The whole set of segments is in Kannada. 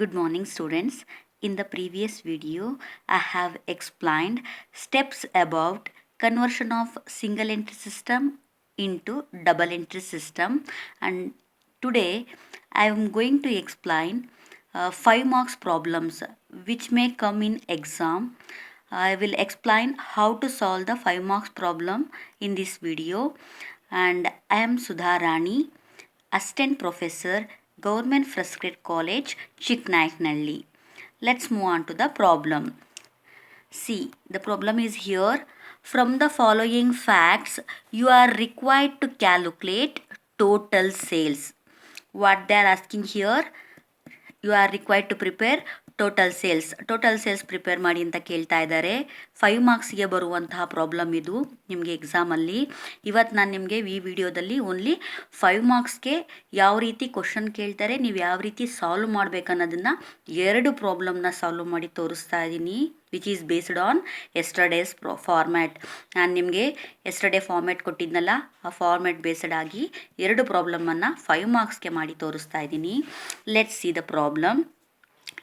Good morning, students. In the previous video, I have explained steps about conversion of single entry system into double entry system, and today I am going to explain 5 marks problems which may come in exam. I will explain how to solve the 5 marks problem in this video, and I am Sudha Rani, Assistant Professor, Government First Grade College, Chiknaiknalli. Let's move on to the problem. See, the problem is here. From the following facts, you are required to calculate total sales. What they are asking here, you are required to prepare total sales prepare ಮಾಡಿ ಅಂತ ಕೇಳ್ತಾ ಇದ್ದಾರೆ. 5 ಮಾರ್ಕ್ಸ್ಗೆ ಬರುವಂತಹ ಪ್ರಾಬ್ಲಮ್ ಇದು ನಿಮಗೆ ಎಕ್ಸಾಮಲ್ಲಿ. ಇವತ್ತು ನಾನು ನಿಮಗೆ ಈ ವಿಡಿಯೋದಲ್ಲಿ ಓನ್ಲಿ 5 ಮಾರ್ಕ್ಸ್ಗೆ ಯಾವ ರೀತಿ ಕ್ವಶನ್ ಕೇಳ್ತಾರೆ, ನೀವು ಯಾವ ರೀತಿ ಸಾಲ್ವ್ ಮಾಡಬೇಕನ್ನೋದನ್ನು 2 ಪ್ರಾಬ್ಲಮ್ನ ಸಾಲ್ವ್ ಮಾಡಿ ತೋರಿಸ್ತಾ ಇದ್ದೀನಿ, which is based on ಎಸ್ಟರ್ಡೇಸ್ format. ನಾನು ನಿಮಗೆ ಎಸ್ಟರ್ಡೇ ಫಾರ್ಮ್ಯಾಟ್ ಕೊಟ್ಟಿದ್ನಲ್ಲ, ಆ ಫಾರ್ಮ್ಯಾಟ್ ಬೇಸ್ಡ್ ಆಗಿ 2 ಪ್ರಾಬ್ಲಮನ್ನು 5 ಮಾರ್ಕ್ಸ್ಗೆ ಮಾಡಿ ತೋರಿಸ್ತಾ ಇದ್ದೀನಿ. Let's see the problem.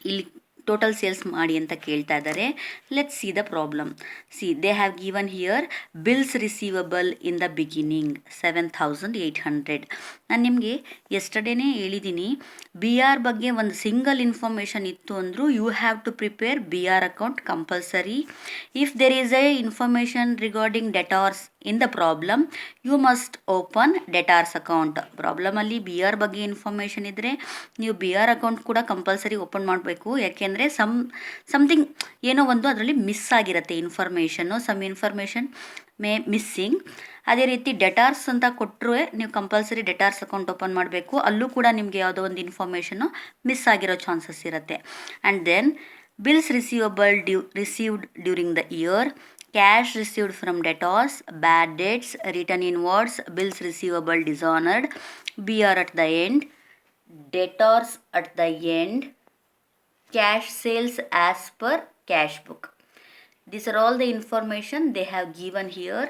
ಇಲ್ಲಿ ಟೋಟಲ್ ಸೇಲ್ಸ್ ಮಾಡಿ ಅಂತ ಕೇಳ್ತಾ ಇದ್ದಾರೆ. Let's see the problem. C they have given here bills receivable in the beginning 7,800. ನಾನು ನಿಮಗೆ ಎಸ್ಟರ್ಡೇನೇ ಹೇಳಿದ್ದೀನಿ, ಬಿ ಆರ್ ಬಗ್ಗೆ ಒಂದು ಸಿಂಗಲ್ ಇನ್ಫಾರ್ಮೇಷನ್ ಇತ್ತು ಅಂದರೂ you have to prepare B R account compulsory. If there is a information regarding debtors in the problem, you must open debtors account. ಪ್ರಾಬ್ಲಮಲ್ಲಿ ಬಿ ಆರ್ ಬಗ್ಗೆ ಇನ್ಫಾರ್ಮೇಷನ್ ಇದ್ದರೆ ನೀವು ಬಿ ಆರ್ ಅಕೌಂಟ್ ಕೂಡ ಕಂಪಲ್ಸರಿ ಓಪನ್ ಮಾಡಬೇಕು. ಯಾಕೆಂದರೆ ಸಮಥಿಂಗ್ ಏನೋ ಒಂದು ಅದರಲ್ಲಿ ಮಿಸ್ ಆಗಿರುತ್ತೆ ಇನ್ಫಾರ್ಮೇಷನ್ನು, ಸಮ್ ಇನ್ಫಾರ್ಮೇಷನ್ ಮಿಸ್ಸಿಂಗ್. ಅದೇ ರೀತಿ ಡೆಟಾರ್ಸ್ ಅಂತ ಕೊಟ್ಟರೆ ನೀವು ಕಂಪಲ್ಸರಿ ಡೆಟಾರ್ಸ್ ಅಕೌಂಟ್ ಓಪನ್ ಮಾಡಬೇಕು. ಅಲ್ಲೂ ಕೂಡ ನಿಮಗೆ ಯಾವುದೋ ಒಂದು ಇನ್ಫಾರ್ಮೇಷನ್ನು ಮಿಸ್ ಆಗಿರೋ ಚಾನ್ಸಸ್ ಇರುತ್ತೆ. And then bills received during the year, cash received from debtors, bad debts, written inwards, bills receivable dishonored, BR at the end, debtors at the end, cash sales as per cash book. These are all the information they have given here.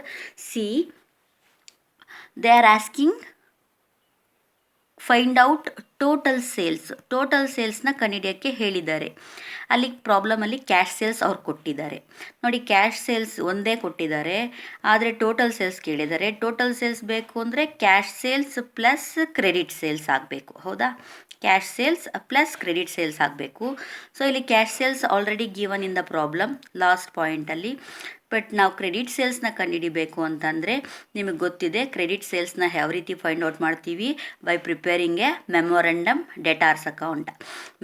See, they are asking find out total ಸೇಲ್ಸ್ನ ಕಂಡುಹಿಡಿಯೋಕ್ಕೆ ಹೇಳಿದ್ದಾರೆ. ಅಲ್ಲಿ ಪ್ರಾಬ್ಲಮಲ್ಲಿ ಕ್ಯಾಶ್ ಸೇಲ್ಸ್ ಅವ್ರು ಕೊಟ್ಟಿದ್ದಾರೆ. ನೋಡಿ, ಕ್ಯಾಶ್ ಸೇಲ್ಸ್ ಒಂದೇ ಕೊಟ್ಟಿದ್ದಾರೆ, ಆದರೆ ಟೋಟಲ್ ಸೇಲ್ಸ್ ಕೇಳಿದ್ದಾರೆ. ಟೋಟಲ್ ಸೇಲ್ಸ್ ಬೇಕು ಅಂದರೆ cash sales plus credit sales ಆಗಬೇಕು, ಹೌದಾ? Cash sales plus credit sales ಆಗಬೇಕು. ಸೊ ಇಲ್ಲಿ cash sales already given in the problem last ಪಾಯಿಂಟಲ್ಲಿ. ಬಟ್ ನಾವು ಕ್ರೆಡಿಟ್ ಸೇಲ್ಸ್ನ ಕಂಡುಹಿಡಿಬೇಕು ಅಂತಂದರೆ ನಿಮಗೆ ಗೊತ್ತಿದೆ, ಕ್ರೆಡಿಟ್ ಸೇಲ್ಸ್ನ ಯಾವ ರೀತಿ ಫೈಂಡ್ ಔಟ್ ಮಾಡ್ತೀವಿ? By preparing a memorandum debtors account.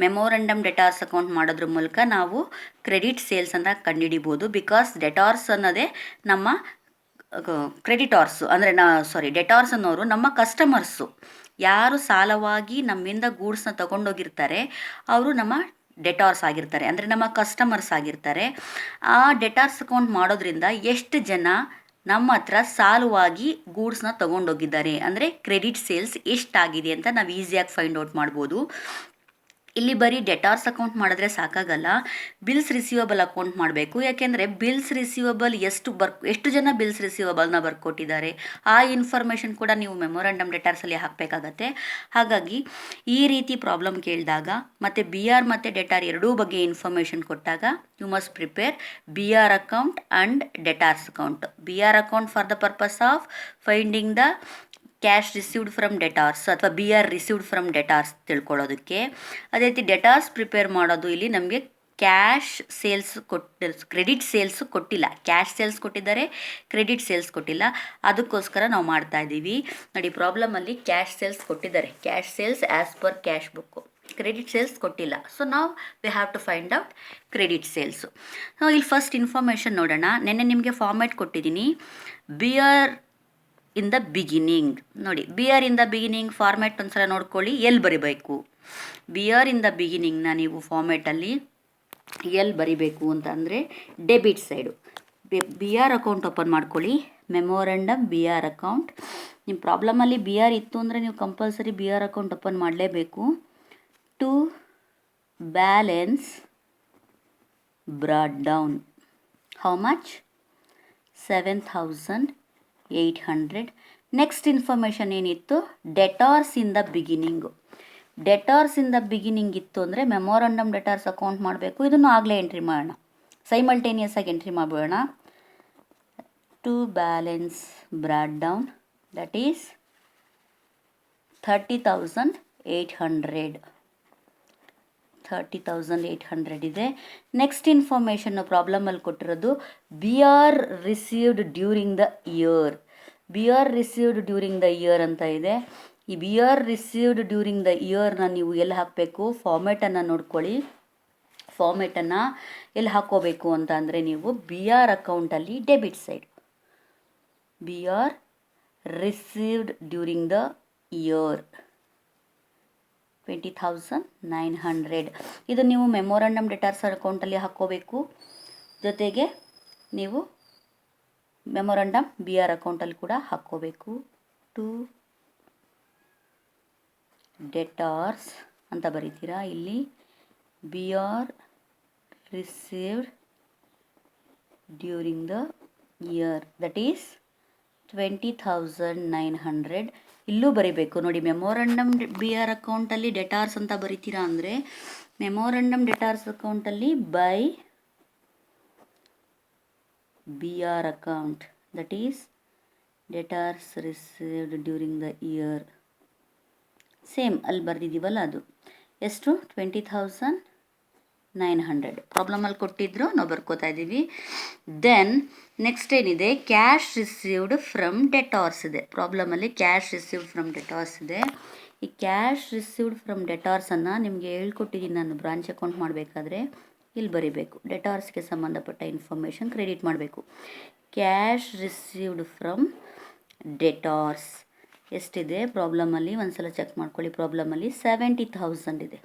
Memorandum debtors account ಮಾಡೋದ್ರ ಮೂಲಕ ನಾವು ಕ್ರೆಡಿಟ್ ಸೇಲ್ಸ್ ಅಂತ ಕಂಡುಹಿಡಿಬೋದು. ಬಿಕಾಸ್ ಡೆಟಾರ್ಸ್ ಅನ್ನೋದೇ ನಮ್ಮ ಕ್ರೆಡಿಟಾರ್ಸು, ಅಂದರೆ ಡೆಟಾರ್ಸ್ ಅನ್ನೋರು ನಮ್ಮ ಕಸ್ಟಮರ್ಸು. ಯಾರು ಸಾಲವಾಗಿ ನಮ್ಮಿಂದ ಗೂಡ್ಸ್ನ ತೊಗೊಂಡೋಗಿರ್ತಾರೆ ಅವರು ನಮ್ಮ ಡೆಟಾರ್ಸ್ ಆಗಿರ್ತಾರೆ, ಅಂದರೆ ನಮ್ಮ ಕಸ್ಟಮರ್ಸ್ ಆಗಿರ್ತಾರೆ. ಆ ಡೆಟಾರ್ಸ್ ಅಕೌಂಟ್ ಮಾಡೋದ್ರಿಂದ ಎಷ್ಟು ಜನ ನಮ್ಮ ಹತ್ರ ಸಾಲವಾಗಿ ಗೂಡ್ಸ್ನ ತೊಗೊಂಡೋಗಿದ್ದಾರೆ, ಅಂದರೆ ಕ್ರೆಡಿಟ್ ಸೇಲ್ಸ್ ಎಷ್ಟಾಗಿದೆ ಅಂತ ನಾವು ಈಸಿಯಾಗಿ ಫೈಂಡ್ ಔಟ್ ಮಾಡ್ಬೋದು. ಇಲ್ಲಿ ಬರೀ ಡೆಟಾರ್ಸ್ ಅಕೌಂಟ್ ಮಾಡಿದ್ರೆ ಸಾಕಾಗಲ್ಲ, ಬಿಲ್ಸ್ ರಿಸೀವಬಲ್ ಅಕೌಂಟ್ ಮಾಡಬೇಕು. ಯಾಕೆಂದರೆ ಬಿಲ್ಸ್ ರಿಸೀವಬಲ್ ಎಷ್ಟು ಜನ ಬಿಲ್ಸ್ ರಿಸೀವಬಲ್ನ ಬರ್ಕೊಟ್ಟಿದ್ದಾರೆ, ಆ ಇನ್ಫಾರ್ಮೇಷನ್ ಕೂಡ ನೀವು ಮೆಮೊರಂಡಮ್ ಡೆಟಾರ್ಸಲ್ಲಿ ಹಾಕಬೇಕಾಗತ್ತೆ. ಹಾಗಾಗಿ ಈ ರೀತಿ ಪ್ರಾಬ್ಲಮ್ ಕೇಳಿದಾಗ ಮತ್ತು ಬಿ ಆರ್ ಮತ್ತು ಡೆಟಾರ್ ಎರಡೂ ಬಗ್ಗೆ ಇನ್ಫಾರ್ಮೇಷನ್ ಕೊಟ್ಟಾಗ you must prepare B R account and debtors account. B R account for the purpose of finding the cash received from debtors ಅಥವಾ B R received from debtors ತಿಳ್ಕೊಳ್ಳೋದಕ್ಕೆ. ಅದೇ ರೀತಿ ಡೆಟಾರ್ಸ್ ಪ್ರಿಪೇರ್ ಮಾಡೋದು ಇಲ್ಲಿ ನಮಗೆ ಕ್ಯಾಶ್ ಸೇಲ್ಸ್ ಕ್ರೆಡಿಟ್ ಸೇಲ್ಸು ಕೊಟ್ಟಿಲ್ಲ. ಕ್ಯಾಶ್ ಸೇಲ್ಸ್ ಕೊಟ್ಟಿದ್ದಾರೆ, ಕ್ರೆಡಿಟ್ ಸೇಲ್ಸ್ ಕೊಟ್ಟಿಲ್ಲ. ಅದಕ್ಕೋಸ್ಕರ ನಾವು ಮಾಡ್ತಾ ಇದ್ದೀವಿ. ನೋಡಿ, ಪ್ರಾಬ್ಲಮಲ್ಲಿ ಕ್ಯಾಶ್ ಸೇಲ್ಸ್ ಕೊಟ್ಟಿದ್ದಾರೆ, cash sales as per cash book. Credit sales ಕೊಟ್ಟಿಲ್ಲ. ಸೊ ನಾವು we have to find out credit sales. ಇಲ್ಲಿ ಫಸ್ಟ್ ಇನ್ಫಾರ್ಮೇಷನ್ ನೋಡೋಣ. ನೆನ್ನೆ ನಿಮಗೆ ಫಾರ್ಮ್ಯಾಟ್ ಕೊಟ್ಟಿದ್ದೀನಿ, B R in the beginning. ನೋಡಿ, B R in the beginning format ಒಂದ್ಸಲ ನೋಡ್ಕೊಳ್ಳಿ, ಎಲ್ಲಿ ಬರಿಬೇಕು? ಬಿ ಆರ್ ಇನ್ ದ ಬಿಗಿನಿಂಗ್ನ ನೀವು ಫಾರ್ಮ್ಯಾಟಲ್ಲಿ ಎಲ್ಲಿ ಬರಿಬೇಕು ಅಂತ ಅಂದರೆ debit side B R account open ಮಾಡ್ಕೊಳ್ಳಿ. Memorandum B R account. ನಿಮ್ಮ ಪ್ರಾಬ್ಲಮಲ್ಲಿ ಬಿ ಆರ್ ಇತ್ತು ಅಂದರೆ ನೀವು compulsory B R account open ಮಾಡಲೇಬೇಕು. To balance brought down how much? 7,800. Next information ಏನಿತ್ತು? ಡೆಟಾರ್ಸ್ ಇನ್ ದ ಬಿಗಿನಿಂಗು. ಡೆಟಾರ್ಸಿಂದ ಬಿಗಿನಿಂಗ್ ಇತ್ತು ಅಂದರೆ ಮೆಮೊರಂಡಮ್ ಡೆಟಾರ್ಸ್ ಅಕೌಂಟ್ ಮಾಡಬೇಕು. ಇದನ್ನು ಆಗಲೇ ಎಂಟ್ರಿ ಮಾಡೋಣ, ಸೈಮಲ್ಟೇನಿಯಸ್ ಆಗಿ ಎಂಟ್ರಿ ಮಾಡಿಬಿಡೋಣ. To balance brought down that is 30,800 ಇದೆ. ನೆಕ್ಸ್ಟ್ ಇನ್ಫಾರ್ಮೇಷನ್ನು ಪ್ರಾಬ್ಲಮಲ್ಲಿ ಕೊಟ್ಟಿರೋದು B R received during the year. B R received during the year ಅಂತ ಇದೆ. ಈ B R received during the ಇಯರ್ನ ನೀವು ಎಲ್ಲಿ ಹಾಕಬೇಕು, ಫಾರ್ಮೇಟನ್ನು ನೋಡ್ಕೊಳ್ಳಿ. ಫಾರ್ಮೇಟನ್ನು ಎಲ್ಲಿ ಹಾಕೋಬೇಕು ಅಂತ ಅಂದರೆ ನೀವು ಬಿ ಆರ್ ಅಕೌಂಟಲ್ಲಿ debit side, B R received during the year 20,900. ಇದು ನೀವು ಮೆಮೊರಂಡಮ್ ಡೆಟಾರ್ಸ್ ಅಕೌಂಟಲ್ಲಿ ಹಾಕ್ಕೋಬೇಕು. ಜೊತೆಗೆ ನೀವು ಮೆಮೊರಂಡಮ್ ಬಿ ಆರ್ ಅಕೌಂಟಲ್ಲಿ ಕೂಡ ಹಾಕ್ಕೋಬೇಕು. ಟು ಡೆಟಾರ್ಸ್ ಅಂತ ಬರೀತೀರಾ ಇಲ್ಲಿ. B R received during the year that is 20,900. ಇಲ್ಲೂ ಬರೀಬೇಕು ನೋಡಿ. ಮೆಮೊರಂಡಮ್ ಬಿ ಆರ್ ಅಕೌಂಟಲ್ಲಿ ಡೆಟಾರ್ಸ್ ಅಂತ ಬರೀತೀರಾ ಅಂದರೆ ಮೆಮೊರಂಡಮ್ ಡೆಟಾರ್ಸ್ ಅಕೌಂಟಲ್ಲಿ by B R account that is debtors received during the year. Same ಅಲ್ಲಿ ಬರೆದಿದ್ದೀವಲ್ಲ ಅದು ಎಷ್ಟು, 20,900. ಪ್ರಾಬ್ಲಮಲ್ಲಿ ಕೊಟ್ಟಿದ್ರು, ನಾವು ಬರ್ಕೋತಾ ಇದ್ದೀವಿ. ದೆನ್ ನೆಕ್ಸ್ಟ್ ಏನಿದೆ, ಕ್ಯಾಶ್ ರಿಸೀವ್ಡ್ ಫ್ರಮ್ ಡೆಟಾರ್ಸ್ ಇದೆ. ಪ್ರಾಬ್ಲಮಲ್ಲಿ ಕ್ಯಾಶ್ ರಿಸೀವ್ಡ್ ಫ್ರಮ್ ಡೆಟಾರ್ಸ್ ಇದೆ. ಈ ಕ್ಯಾಶ್ ರಿಸೀವ್ಡ್ ಫ್ರಮ್ ಡೆಟಾರ್ಸನ್ನು ನಿಮಗೆ ಹೇಳ್ಕೊಟ್ಟಿದ್ದೀನಿ ನಾನು. ಬ್ರಾಂಚ್ ಅಕೌಂಟ್ ಮಾಡಬೇಕಾದ್ರೆ ಇಲ್ಲಿ ಬರೀಬೇಕು. ಡೆಟಾರ್ಸ್ಗೆ ಸಂಬಂಧಪಟ್ಟ ಇನ್ಫಾರ್ಮೇಷನ್ ಕ್ರೆಡಿಟ್ ಮಾಡಬೇಕು. ಕ್ಯಾಶ್ ರಿಸೀವ್ಡ್ ಫ್ರಮ್ ಡೆಟಾರ್ಸ್ ಎಷ್ಟಿದೆ ಪ್ರಾಬ್ಲಮಲ್ಲಿ, ಒಂದ್ಸಲ ಚೆಕ್ ಮಾಡ್ಕೊಳ್ಳಿ. ಪ್ರಾಬ್ಲಮಲ್ಲಿ 70,000 ಇದೆ,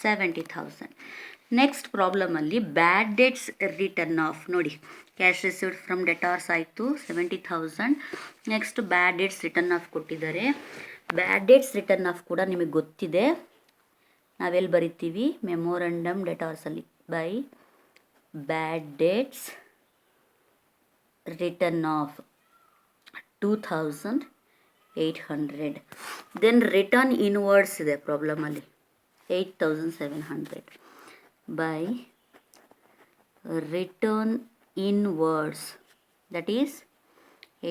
70,000. ನೆಕ್ಸ್ಟ್ ಪ್ರಾಬ್ಲಮಲ್ಲಿ ಬ್ಯಾಡ್ ಡೇಟ್ಸ್ ರಿಟರ್ನ್ ಆಫ್ ನೋಡಿ. ಕ್ಯಾಶ್ ರಿಸೀವ್ಡ್ ಫ್ರಮ್ ಡೆಟಾರ್ಸ್ ಆಯಿತು 70,000. Next bad debts written off ಕೊಟ್ಟಿದ್ದಾರೆ. ಬ್ಯಾಡ್ ಡೇಟ್ಸ್ ರಿಟರ್ನ್ ಆಫ್ ಕೂಡ ನಿಮಗೆ ಗೊತ್ತಿದೆ. ನಾವೆಲ್ಲಿ ಬರಿತೀವಿ, ಮೆಮೊರಂಡಮ್ ಡೆಟಾರ್ಸಲ್ಲಿ by bad debts written off 2,800. Then return inwards ಇದೆ ಪ್ರಾಬ್ಲಮಲ್ಲಿ 8,700 by return inwards that is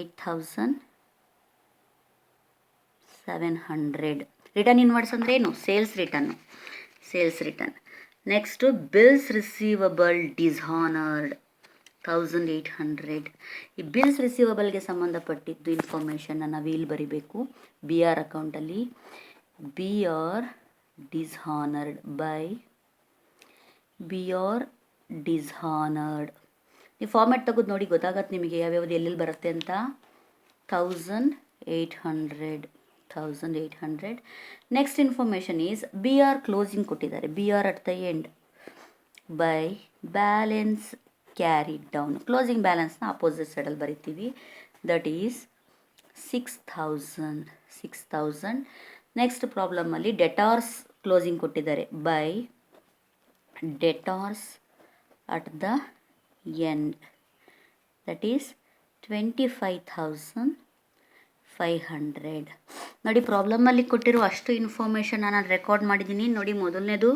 8,700. Return inwards ಅಂದರೆ ಏನು, sales return. Next bills receivable dishonoured 1,800. ಈ ಬಿಲ್ಸ್ ರಿಸೀವಬಲ್ಗೆ ಸಂಬಂಧಪಟ್ಟಿದ್ದು ಇನ್ಫಾರ್ಮೇಷನ್ನ ನಾವು ಇಲ್ಲಿ ಬರಿಬೇಕು. ಬಿ ಆರ್ ಅಕೌಂಟಲ್ಲಿ B R dishonoured by B R dishonoured. ನೀವು ಫಾರ್ಮ್ಯಾಟ್ ತೆಗೆದು ನೋಡಿ, ಗೊತ್ತಾಗತ್ತೆ ನಿಮಗೆ ಯಾವ್ಯಾವ್ದು ಎಲ್ಲೆಲ್ಲಿ ಬರುತ್ತೆ ಅಂತ. 1,800. Next information is B R closing ಕೊಟ್ಟಿದ್ದಾರೆ. B R at the end by balance carried down. Closing ಬ್ಯಾಲೆನ್ಸ್ನ ಅಪೋಸಿಟ್ ಸೈಡಲ್ಲಿ ಬರಿತೀವಿ. That is 6,000. ನೆಕ್ಸ್ಟ್ ಪ್ರಾಬ್ಲಮಲ್ಲಿ ಡೆಟಾರ್ಸ್ ಕ್ಲೋಸಿಂಗ್ ಕೊಟ್ಟಿದ್ದಾರೆ. By debtors at the end that is 25,500. ನೋಡಿ, ಪ್ರಾಬ್ಲಮಲ್ಲಿ ಕೊಟ್ಟಿರೋ ಅಷ್ಟು ಇನ್ಫಾರ್ಮೇಷನ್ ನಾನು ರೆಕಾರ್ಡ್ ಮಾಡಿದ್ದೀನಿ ನೋಡಿ. ಮೊದಲನೇದು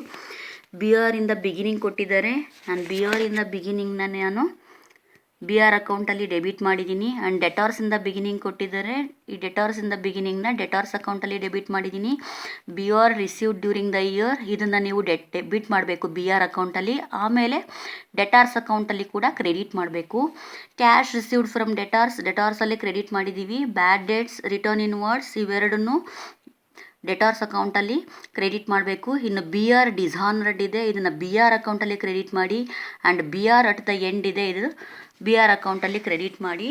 ಬಿ ಆರ್ ಇಂದ ಬಿಗಿನಿಂಗ್ ಕೊಟ್ಟಿದ್ದಾರೆ. ನಾನು ಬಿ ಆರ್ ಇಂದ ಬಿಗಿನಿಂಗ್ನ ನಾನು ಬಿ ಆರ್ ಅಕೌಂಟಲ್ಲಿ ಡೆಬಿಟ್ ಮಾಡಿದ್ದೀನಿ. ಆ್ಯಂಡ್ ಡೆಟಾರ್ಸಿಂದ ಬಿಗಿನಿಂಗ್ ಕೊಟ್ಟಿದ್ದಾರೆ. ಈ ಡೆಟಾರ್ಸಿಂದ ಬಿಗಿನಿಂಗ್ನ ಡೆಟಾರ್ಸ್ ಅಕೌಂಟಲ್ಲಿ ಡೆಬಿಟ್ ಮಾಡಿದ್ದೀನಿ. B R received during the year ಇದನ್ನು ನೀವು ಡೆಬಿಟ್ ಮಾಡಬೇಕು ಬಿ ಆರ್ ಅಕೌಂಟಲ್ಲಿ. ಆಮೇಲೆ ಡೆಟಾರ್ಸ್ ಅಕೌಂಟಲ್ಲಿ ಕೂಡ ಕ್ರೆಡಿಟ್ ಮಾಡಬೇಕು. ಕ್ಯಾಶ್ ರಿಸೀವ್ಡ್ ಫ್ರಮ್ ಡೆಟಾರ್ಸಲ್ಲಿ ಕ್ರೆಡಿಟ್ ಮಾಡಿದ್ದೀವಿ. ಬ್ಯಾಡ್ ಡೇಟ್ಸ್ ರಿಟರ್ನ್ ಇನ್ವರ್ಡ್ಸ್ ಇವೆರಡನ್ನು ಡೆಟಾರ್ಸ್ ಅಕೌಂಟಲ್ಲಿ ಕ್ರೆಡಿಟ್ ಮಾಡಬೇಕು. ಇನ್ನು ಬಿ ಆರ್ ಡಿಸ್ಹಾನರ್ಡ್ ಇದೆ, ಇದನ್ನು ಬಿ ಆರ್ ಅಕೌಂಟಲ್ಲಿ ಕ್ರೆಡಿಟ್ ಮಾಡಿ. And B R at the end ಇದೆ, ಇದು ಬಿ ಆರ್ ಅಕೌಂಟಲ್ಲಿ ಕ್ರೆಡಿಟ್ ಮಾಡಿ.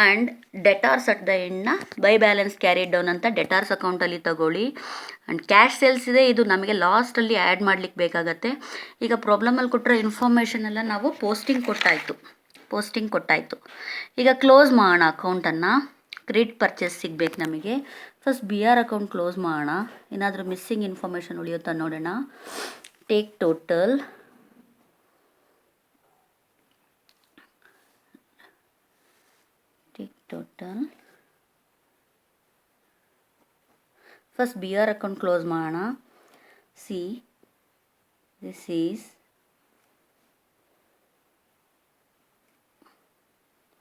ಆ್ಯಂಡ್ ಡೆಟಾರ್ಸ್ ಅಟ್ ದ ಎಂಡ್ನ ಬೈ ಬ್ಯಾಲೆನ್ಸ್ ಕ್ಯಾರಿಡ್ ಡೌನ್ ಅಂತ ಡೆಟಾರ್ಸ್ ಅಕೌಂಟಲ್ಲಿ ತಗೊಳ್ಳಿ. ಆ್ಯಂಡ್ ಕ್ಯಾಶ್ ಸೇಲ್ಸ್ ಇದೆ, ಇದು ನಮಗೆ ಲಾಸ್ಟಲ್ಲಿ ಆ್ಯಡ್ ಮಾಡಲಿಕ್ಕೆ ಬೇಕಾಗತ್ತೆ. ಈಗ ಪ್ರಾಬ್ಲಮಲ್ಲಿ ಕೊಟ್ಟಿರೋ ಇನ್ಫಾರ್ಮೇಷನ್ ಎಲ್ಲ ನಾವು ಪೋಸ್ಟಿಂಗ್ ಕೊಟ್ಟಾಯಿತು. ಈಗ ಕ್ಲೋಸ್ ಮಾಡೋಣ ಅಕೌಂಟನ್ನು. ಕ್ರೆಡಿಟ್ ಪರ್ಚೇಸ್ ಸಿಗಬೇಕು ನಮಗೆ. First B R account close ಮಾಡೋಣ. ಏನಾದರೂ ಮಿಸ್ಸಿಂಗ್ ಇನ್ಫಾರ್ಮೇಷನ್ ಉಳಿಯುತ್ತಾ ನೋಡೋಣ. Take total first B R account close ಮಾಡೋಣ. See, this is,